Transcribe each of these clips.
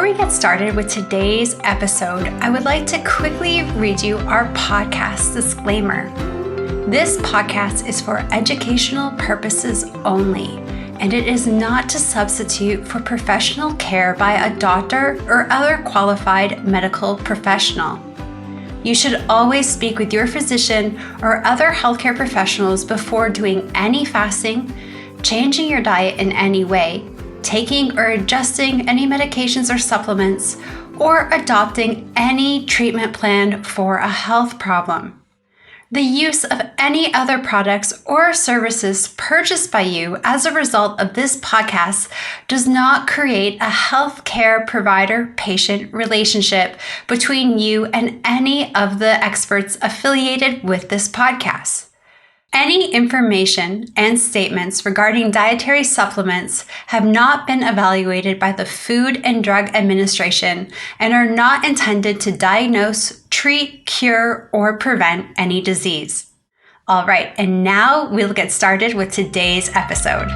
we get started with today's episode, I would like to quickly read you our podcast disclaimer. This podcast is for educational purposes only, and it is not to substitute for professional care by a doctor or other qualified medical professional. You should always speak with your physician or other healthcare professionals before doing any fasting, changing your diet in any way, taking or adjusting any medications or supplements, or adopting any treatment plan for a health problem. The use of any other products or services purchased by you as a result of this podcast does not create a healthcare provider-patient relationship between you and any of the experts affiliated with this podcast. Any information and statements regarding dietary supplements have not been evaluated by the Food and Drug Administration and are not intended to diagnose, treat, cure, or prevent any disease. All right, and now we'll get started with today's episode.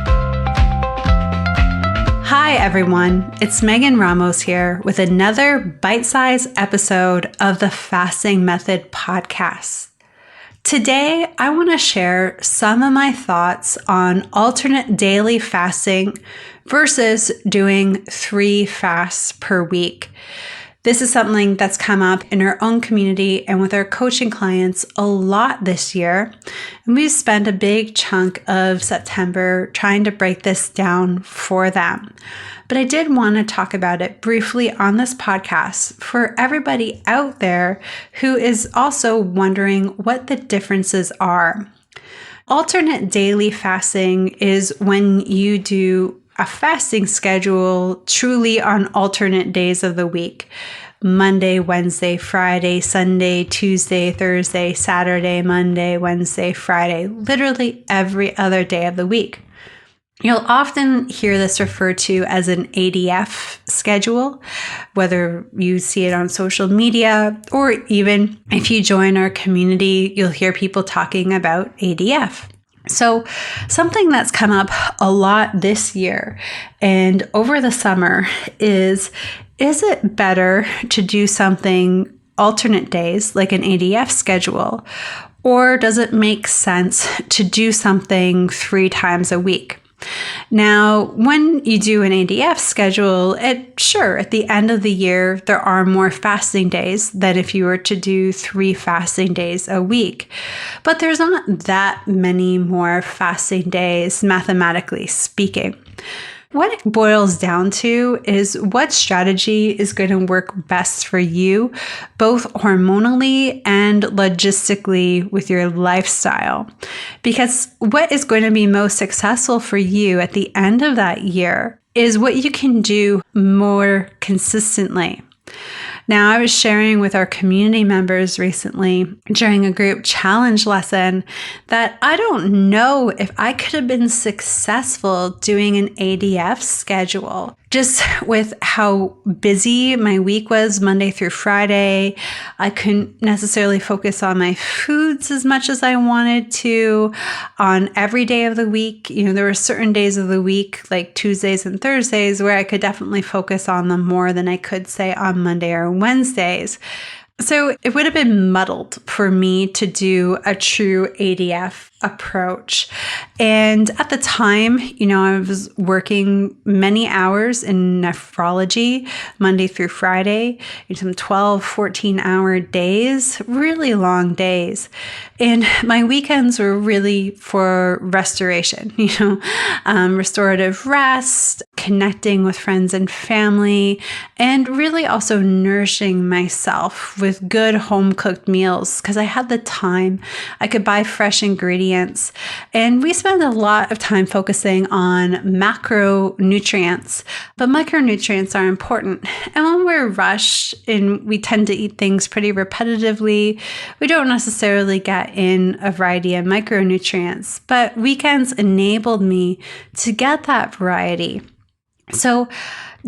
Hi everyone, it's Megan Ramos here with another bite-sized episode of the Fasting Method podcast. Today, I want to share some of my thoughts on alternate daily fasting versus doing 3 fasts per week. This is something that's come up in our own community and with our coaching clients a lot this year. And we've spent a big chunk of September trying to break this down for them. But I did want to talk about it briefly on this podcast for everybody out there who is also wondering what the differences are. Alternate daily fasting is when you do a fasting schedule truly on alternate days of the week. Monday, Wednesday, Friday, Sunday, Tuesday, Thursday, Saturday, Monday, Wednesday, Friday, literally every other day of the week. You'll often hear this referred to as an ADF schedule, whether you see it on social media or even if you join our community, you'll hear people talking about ADF. So something that's come up a lot this year and over the summer is it better to do something alternate days like an ADF schedule, or does it make sense to do something 3 times a week? Now, when you do an ADF schedule, at the end of the year, there are more fasting days than if you were to do 3 fasting days a week. But there's not that many more fasting days, mathematically speaking. What it boils down to is what strategy is going to work best for you, both hormonally and logistically with your lifestyle. Because what is going to be most successful for you at the end of that year is what you can do more consistently. Now, I was sharing with our community members recently during a group challenge lesson that I don't know if I could have been successful doing an ADF schedule. Just with how busy my week was Monday through Friday, I couldn't necessarily focus on my foods as much as I wanted to on every day of the week. There were certain days of the week, like Tuesdays and Thursdays, where I could definitely focus on them more than I could, say, on Monday or Wednesdays. So it would have been muddled for me to do a true ADF approach. And at the time, I was working many hours in nephrology, Monday through Friday, some 12, 14-hour days, really long days. And my weekends were really for restoration, restorative rest, connecting with friends and family, and really also nourishing myself with good home-cooked meals because I had the time. I could buy fresh ingredients. And we spend a lot of time focusing on macronutrients, but micronutrients are important. And when we're rushed and we tend to eat things pretty repetitively, we don't necessarily get in a variety of micronutrients, but weekends enabled me to get that variety. So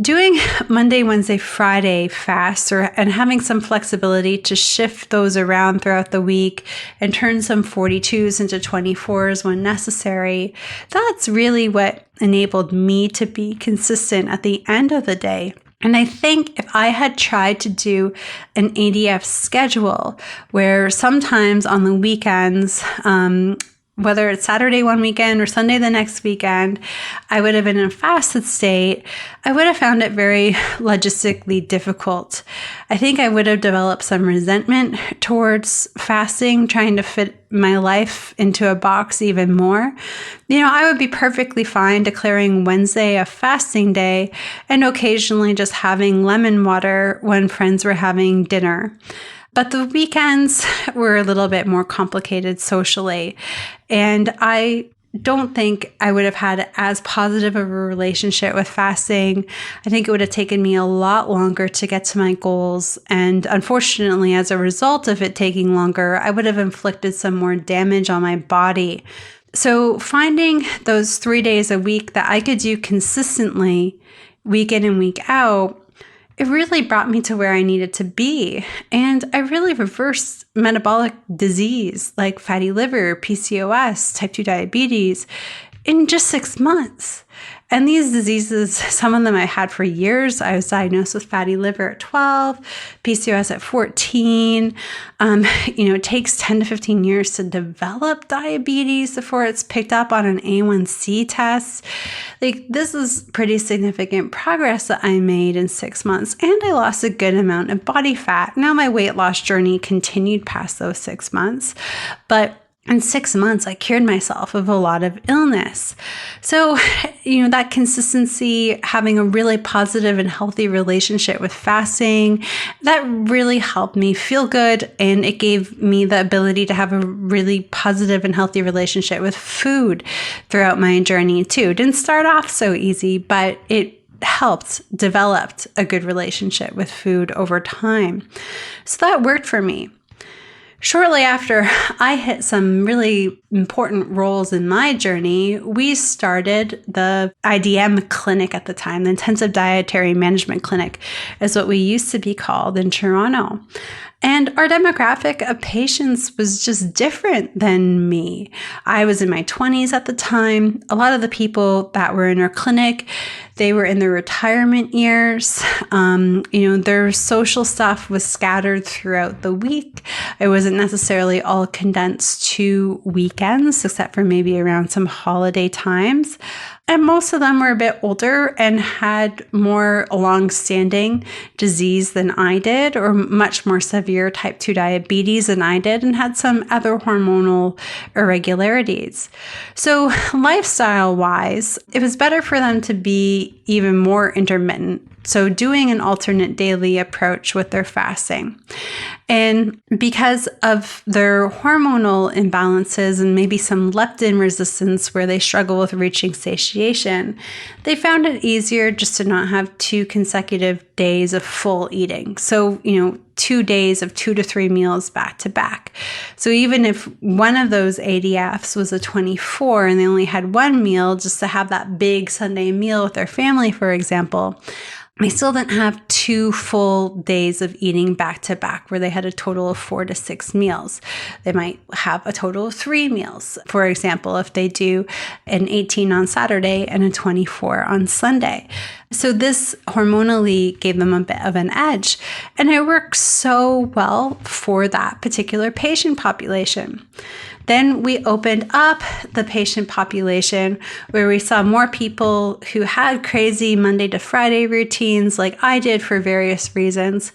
doing Monday, Wednesday, Friday fasts and having some flexibility to shift those around throughout the week and turn some 42s into 24s when necessary, that's really what enabled me to be consistent at the end of the day. And I think if I had tried to do an ADF schedule where sometimes on the weekends, whether it's Saturday one weekend or Sunday the next weekend, I would have been in a fasted state, I would have found it very logistically difficult. I think I would have developed some resentment towards fasting, trying to fit my life into a box even more. I would be perfectly fine declaring Wednesday a fasting day and occasionally just having lemon water when friends were having dinner. But the weekends were a little bit more complicated socially. And I don't think I would have had as positive of a relationship with fasting. I think it would have taken me a lot longer to get to my goals. And unfortunately, as a result of it taking longer, I would have inflicted some more damage on my body. So finding those 3 days a week that I could do consistently, week in and week out, it really brought me to where I needed to be. And I really reversed metabolic disease like fatty liver, PCOS, type 2 diabetes in just 6 months. And these diseases, some of them I had for years. I was diagnosed with fatty liver at 12, PCOS at 14. It takes 10 to 15 years to develop diabetes before it's picked up on an A1C test. This is pretty significant progress that I made in 6 months. And I lost a good amount of body fat. Now my weight loss journey continued past those 6 months, but in 6 months, I cured myself of a lot of illness. So, that consistency, having a really positive and healthy relationship with fasting, that really helped me feel good. And it gave me the ability to have a really positive and healthy relationship with food throughout my journey too. It didn't start off so easy, but it helped develop a good relationship with food over time. So that worked for me. Shortly after I hit some really important roles in my journey, we started the IDM clinic at the time. The Intensive Dietary Management Clinic is what we used to be called in Toronto. And our demographic of patients was just different than me. I was in my 20s at the time. A lot of the people that were in our clinic, they were in their retirement years. Their social stuff was scattered throughout the week. It wasn't necessarily all condensed to weekends, except for maybe around some holiday times. And most of them were a bit older and had more long-standing disease than I did, or much more severe type 2 diabetes than I did, and had some other hormonal irregularities. So lifestyle-wise, it was better for them to be even more intermittent. So doing an alternate daily approach with their fasting. And because of their hormonal imbalances and maybe some leptin resistance where they struggle with reaching satiation, they found it easier just to not have 2 consecutive days of full eating. So, 2 days of 2 to 3 meals back to back. So even if one of those ADFs was a 24 and they only had 1 meal just to have that big Sunday meal with their family, for example, they still didn't have 2 full days of eating back to back where they had a total of 4 to 6 meals. They might have a total of 3 meals. For example, if they do an 18 on Saturday and a 24 on Sunday. So this hormonally gave them a bit of an edge. And it worked so well for that particular patient population. Then we opened up the patient population where we saw more people who had crazy Monday to Friday routines like I did for various reasons.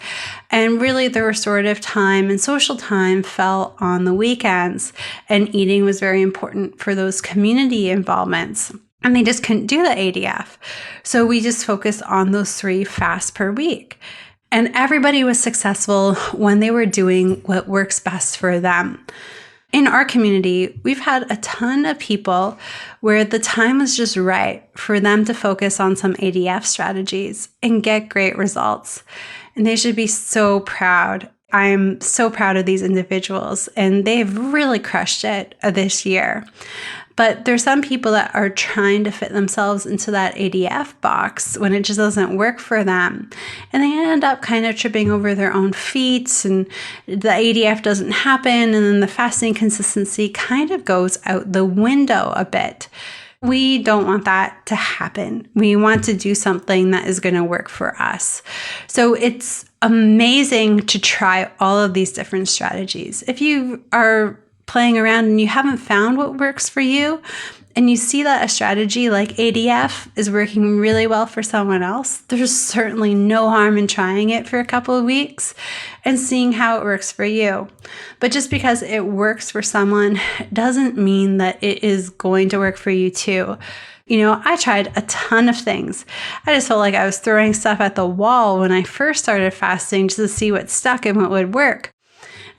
And really the restorative time and social time fell on the weekends, and eating was very important for those community involvements. And they just couldn't do the ADF. So we just focused on those 3 fasts per week. And everybody was successful when they were doing what works best for them. In our community, we've had a ton of people where the time was just right for them to focus on some ADF strategies and get great results. And they should be so proud. I'm so proud of these individuals, and they've really crushed it this year. But there's some people that are trying to fit themselves into that ADF box when it just doesn't work for them. And they end up kind of tripping over their own feet, and the ADF doesn't happen. And then the fasting consistency kind of goes out the window a bit. We don't want that to happen. We want to do something that is going to work for us. So it's amazing to try all of these different strategies. If you are playing around and you haven't found what works for you, and you see that a strategy like ADF is working really well for someone else, there's certainly no harm in trying it for a couple of weeks and seeing how it works for you. But just because it works for someone doesn't mean that it is going to work for you too. I tried a ton of things. I just felt like I was throwing stuff at the wall when I first started fasting just to see what stuck and what would work.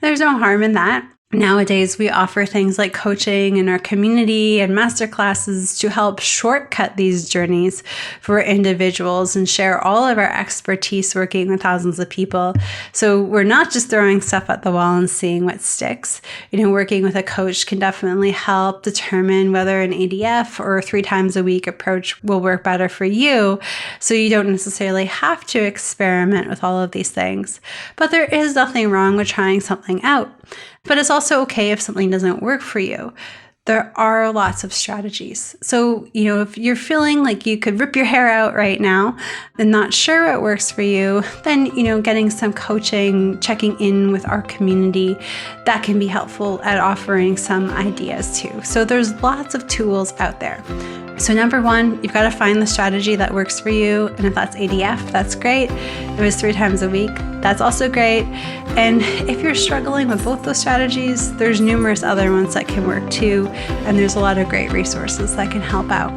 There's no harm in that. Nowadays, we offer things like coaching in our community and masterclasses to help shortcut these journeys for individuals and share all of our expertise working with thousands of people. So we're not just throwing stuff at the wall and seeing what sticks. Working with a coach can definitely help determine whether an ADF or 3 times a week approach will work better for you. So you don't necessarily have to experiment with all of these things. But there is nothing wrong with trying something out. But it's also okay if something doesn't work for you. There are lots of strategies. So, if you're feeling like you could rip your hair out right now and not sure what works for you, then, getting some coaching, checking in with our community, that can be helpful at offering some ideas too. So there's lots of tools out there. So number 1, you've got to find the strategy that works for you. And if that's ADF, that's great. If it was 3 times a week, that's also great. And if you're struggling with both those strategies, there's numerous other ones that can work too. And there's a lot of great resources that can help out.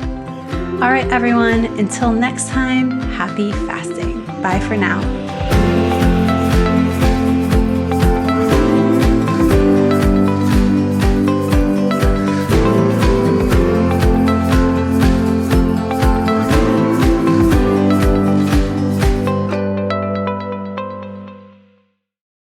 All right, everyone, until next time, happy fasting. Bye for now.